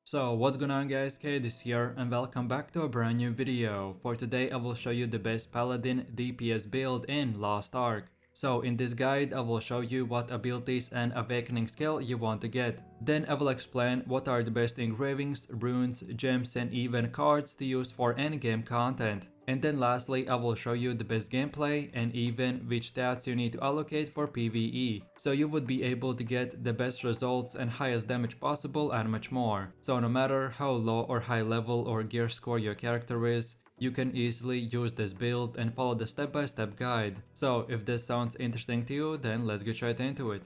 So what's going on guys, Kate is here and welcome back to a brand new video. For today I will show you the best Paladin DPS build in Lost Ark. So in this guide I will show you what abilities and awakening skill you want to get. Then I will explain what are the best engravings, runes, gems and even cards to use for endgame content. And then lastly I will show you the best gameplay and even which stats you need to allocate for PVE, so you would be able to get the best results and highest damage possible and much more. So no matter how low or high level or gear score your character is, you can easily use this build and follow the step-by-step guide. So if this sounds interesting to you, then let's get right into it.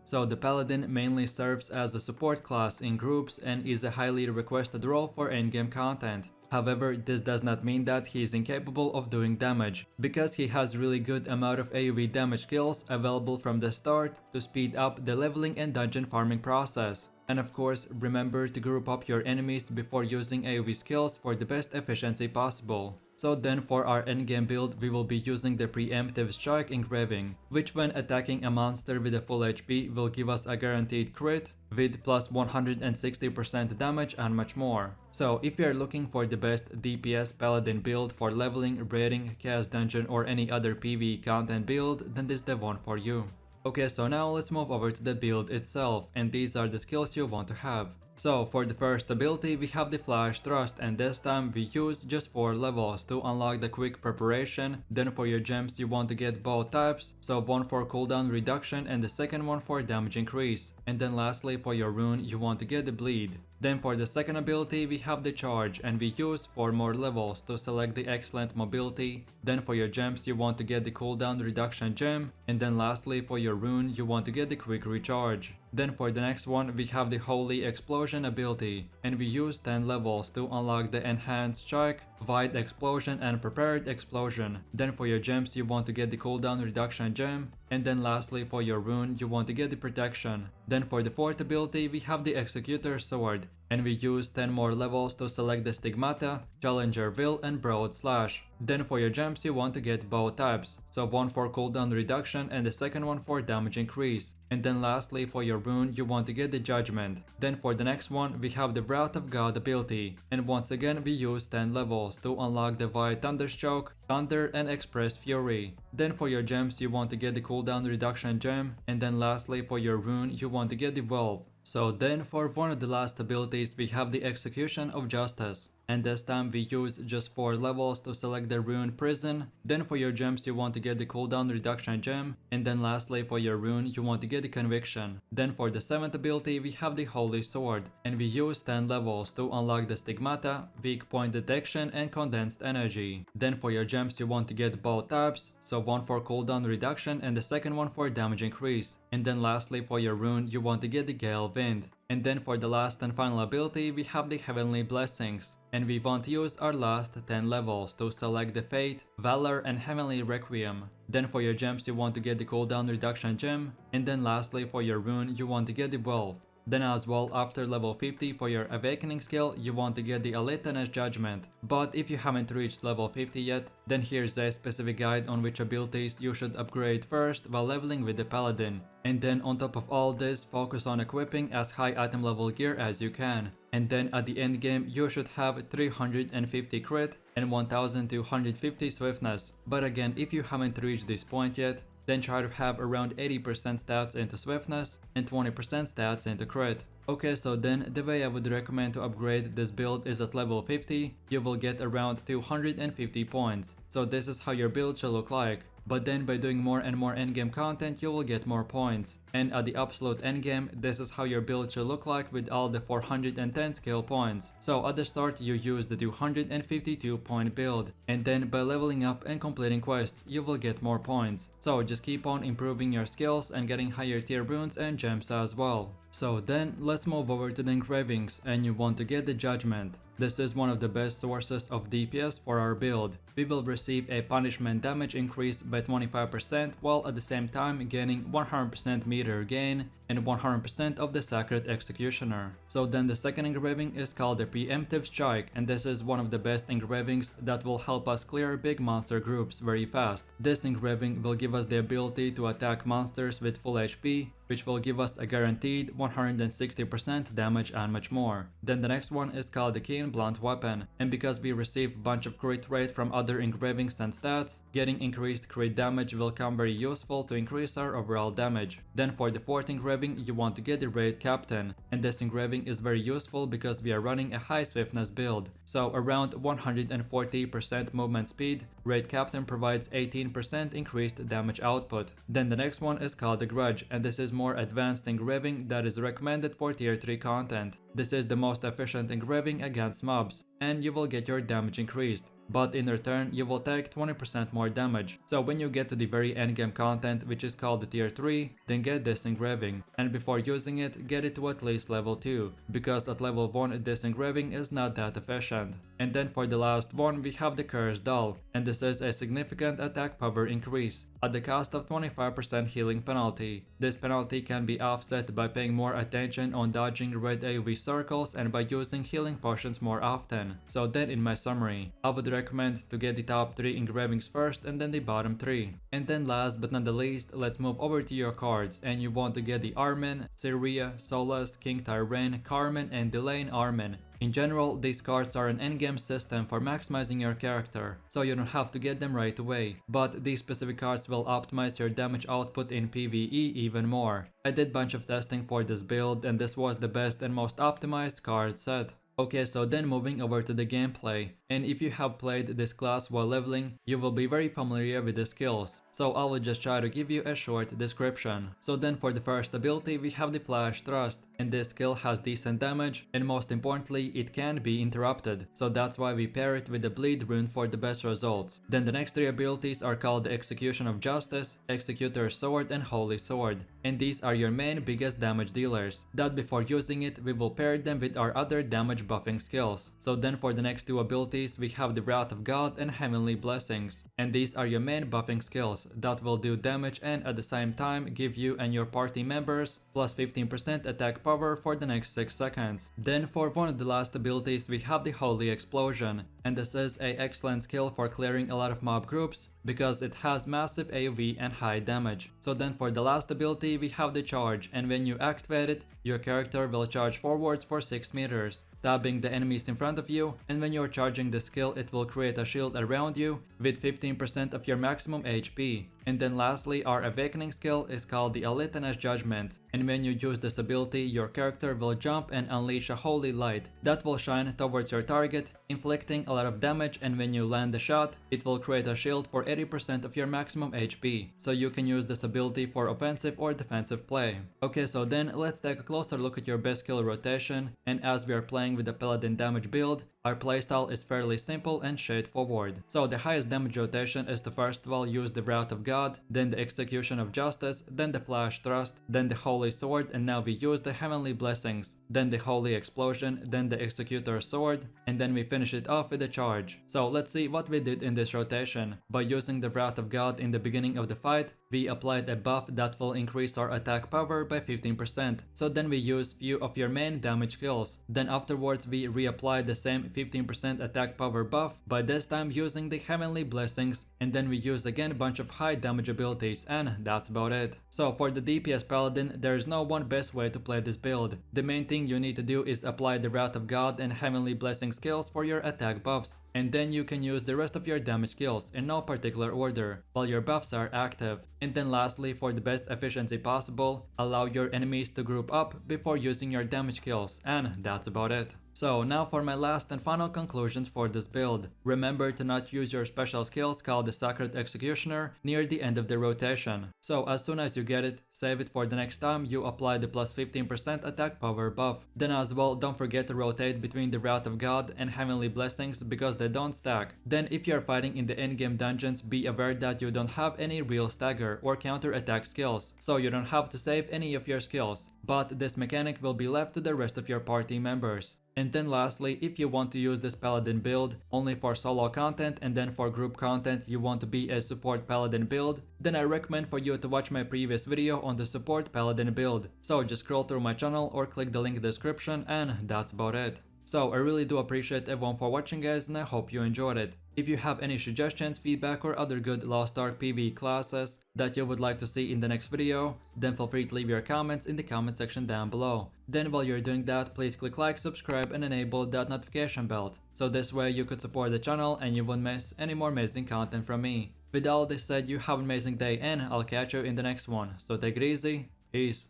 So the Paladin mainly serves as a support class in groups and is a highly requested role for endgame content. However, this does not mean that he is incapable of doing damage, because he has really good amount of AoE damage skills available from the start to speed up the leveling and dungeon farming process. And of course, remember to group up your enemies before using AoE skills for the best efficiency possible. So then for our endgame build, we will be using the preemptive strike engraving, which when attacking a monster with a full HP will give us a guaranteed crit, with plus 160% damage and much more. So if you are looking for the best DPS Paladin build for leveling, raiding, chaos dungeon or any other PvE content build, then this is the one for you. Okay, so now let's move over to the build itself, and these are the skills you want to have. So for the first ability we have the Flash Thrust, and this time we use just 4 levels to unlock the quick preparation. Then for your gems you want to get both types, so one for cooldown reduction and the second one for damage increase. And then lastly for your rune you want to get the Bleed. Then for the second ability we have the Charge, and we use 4 more levels to select the Excellent Mobility. Then for your gems you want to get the cooldown reduction gem, and then lastly for your rune you want to get the Quick Recharge. Then for the next one we have the Holy Explosion ability, and we use 10 levels to unlock the Enhanced Strike, Wide Explosion and Prepared Explosion. Then for your gems you want to get the cooldown reduction gem, and then lastly for your rune you want to get the Protection. Then for the fourth ability we have the Executor Sword, and we use 10 more levels to select the Stigmata, Challenger Will and Broad Slash. Then for your gems you want to get both types, so one for cooldown reduction and the second one for damage increase. And then lastly for your rune you want to get the Judgment. Then for the next one we have the Wrath of God ability, and once again we use 10 levels to unlock the White Thunderstroke, Thunder and Express Fury. Then for your gems you want to get the cooldown reduction gem, and then lastly for your rune you want to get the Valve. So then for one of the last abilities we have the Execution of Justice, and this time we use just 4 levels to select the rune Prison. Then for your gems you want to get the cooldown reduction gem, and then lastly for your rune you want to get the Conviction. Then for the 7th ability we have the Holy Sword, and we use 10 levels to unlock the Stigmata, Weak Point Detection and Condensed Energy. Then for your gems you want to get both types, so one for cooldown reduction and the second one for damage increase. And then lastly for your rune you want to get the Gale Wind. And then for the last and final ability we have the Heavenly Blessings, and we want to use our last 10 levels to select the Fate, Valor and Heavenly Requiem. Then for your gems you want to get the cooldown reduction gem, and then lastly for your rune you want to get the Wealth. Then as well after level 50 for your awakening skill you want to get the Eliteness Judgment. But if you haven't reached level 50 yet, then here's a specific guide on which abilities you should upgrade first while leveling with the Paladin. And then on top of all this, focus on equipping as high item level gear as you can. And then at the end game you should have 350 crit and 1250 swiftness. But again, if you haven't reached this point yet, then try to have around 80% stats into swiftness and 20% stats into crit. Okay, so then the way I would recommend to upgrade this build is at level 50, you will get around 250 points. So this is how your build should look like. But then by doing more and more endgame content you will get more points. And at the absolute endgame, this is how your build should look like with all the 410 skill points. So at the start you use the 252 point build, and then by leveling up and completing quests you will get more points. So just keep on improving your skills and getting higher tier runes and gems as well. So then let's move over to the engravings, and you want to get the Judgment. This is one of the best sources of DPS for our build. We will receive a punishment damage increase by 25% while at the same time gaining 100% meter gain and 100% of the Sacred Executioner. So then the second engraving is called the Preemptive Strike, and this is one of the best engravings that will help us clear big monster groups very fast. This engraving will give us the ability to attack monsters with full HP, which will give us a guaranteed 160% damage and much more. Then the next one is called the Keen Blunt Weapon, and because we receive a bunch of crit rate from other engravings and stats, getting increased crit damage will come very useful to increase our overall damage. Then for the fourth engraving, you want to get the Raid Captain, and this engraving is very useful because we are running a high swiftness build. So around 140% movement speed, Raid Captain provides 18% increased damage output. Then the next one is called the Grudge, and this is more advanced engraving that is recommended for tier 3 content. This is the most efficient engraving against mobs, and you will get your damage increased, but in return you will take 20% more damage. So when you get to the very endgame content, which is called the tier 3, then get this engraving, and before using it, get it to at least level 2, because at level 1 this engraving is not that efficient. And then for the last one, we have the Cursed Doll, and this is a significant attack power increase at the cost of 25% healing penalty. This penalty can be offset by paying more attention on dodging red AoE circles and by using healing potions more often. So then in my summary, I would recommend to get the top 3 engravings first and then the bottom 3. And then last but not the least, let's move over to your cards, and you want to get the Armin, Syria, Solus, King Tyrann, Carmen, and Delane Armin. In general, these cards are an endgame system for maximizing your character, so you don't have to get them right away, but these specific cards will optimize your damage output in PvE even more. I did bunch of testing for this build, and this was the best and most optimized card set. Okay, so then moving over to the gameplay, and if you have played this class while leveling, you will be very familiar with the skills, so I will just try to give you a short description. So then for the first ability, we have the Flash Thrust, and this skill has decent damage, and most importantly, it can be interrupted, so that's why we pair it with the Bleed rune for the best results. Then the next 3 abilities are called the Execution of Justice, Executor's Sword, and Holy Sword, and these are your main biggest damage dealers, that before using it, we will pair them with our other damage buffing skills. So then for the next 2 abilities, we have the Wrath of God and Heavenly Blessings, and these are your main buffing skills that will do damage and at the same time give you and your party members plus 15% attack power for the next 6 seconds. Then for one of the last abilities, we have the Holy Explosion, and this is an excellent skill for clearing a lot of mob groups because it has massive AoE and high damage. So then for the last ability, we have the Charge, and when you activate it, your character will charge forwards for 6 meters, stabbing the enemies in front of you, and when you're charging the skill, it will create a shield around you with 15% of your maximum HP. And then lastly, our Awakening skill is called the Litania's Judgment, and when you use this ability, your character will jump and unleash a holy light that will shine towards your target, inflicting a lot of damage, and when you land the shot, it will create a shield for 80% of your maximum HP, so you can use this ability for offensive or defensive play. Okay, so then let's take a closer look at your best skill rotation, and as we are playing with the Paladin damage build, our playstyle is fairly simple and straightforward. So the highest damage rotation is to first of all use the Wrath of God, then the Execution of Justice, then the Flash Thrust, then the Holy Sword, and now we use the Heavenly Blessings, then the Holy Explosion, then the Executor's Sword, and then we finish it off with the Charge. So let's see what we did in this rotation. By using the Wrath of God in the beginning of the fight, we applied a buff that will increase our attack power by 15%. So then we use few of your main damage skills. Then afterwards we reapply the same 15% attack power buff, by this time using the Heavenly Blessings, and then we use again a bunch of high damage abilities, and that's about it. So for the DPS Paladin, there is no one best way to play this build. The main thing you need to do is apply the Wrath of God and Heavenly Blessing skills for your attack buffs, and then you can use the rest of your damage skills in no particular order while your buffs are active. And then lastly, for the best efficiency possible, allow your enemies to group up before using your damage skills, and that's about it. So now for my last and final conclusions for this build. Remember to not use your special skills called the Sacred Executioner near the end of the rotation. So as soon as you get it, save it for the next time you apply the plus 15% attack power buff. Then as well, don't forget to rotate between the Wrath of God and Heavenly Blessings because they don't stack. Then if you're fighting in the endgame dungeons, be aware that you don't have any real stagger. dagger or counter attack skills, so you don't have to save any of your skills, but this mechanic will be left to the rest of your party members. And then lastly, if you want to use this paladin build only for solo content and then for group content you want to be a support paladin build, then I recommend for you to watch my previous video on the support paladin build. So just scroll through my channel or click the link in the description, and that's about it. So I really do appreciate everyone for watching, guys, and I hope you enjoyed it. If you have any suggestions, feedback, or other good Lost Ark PVE classes that you would like to see in the next video, then feel free to leave your comments in the comment section down below. Then while you're doing that, please click like, subscribe, and enable that notification bell, so this way you could support the channel and you won't miss any more amazing content from me. With all this said, you have an amazing day, and I'll catch you in the next one. So take it easy, peace.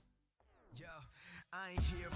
Yo, I ain't here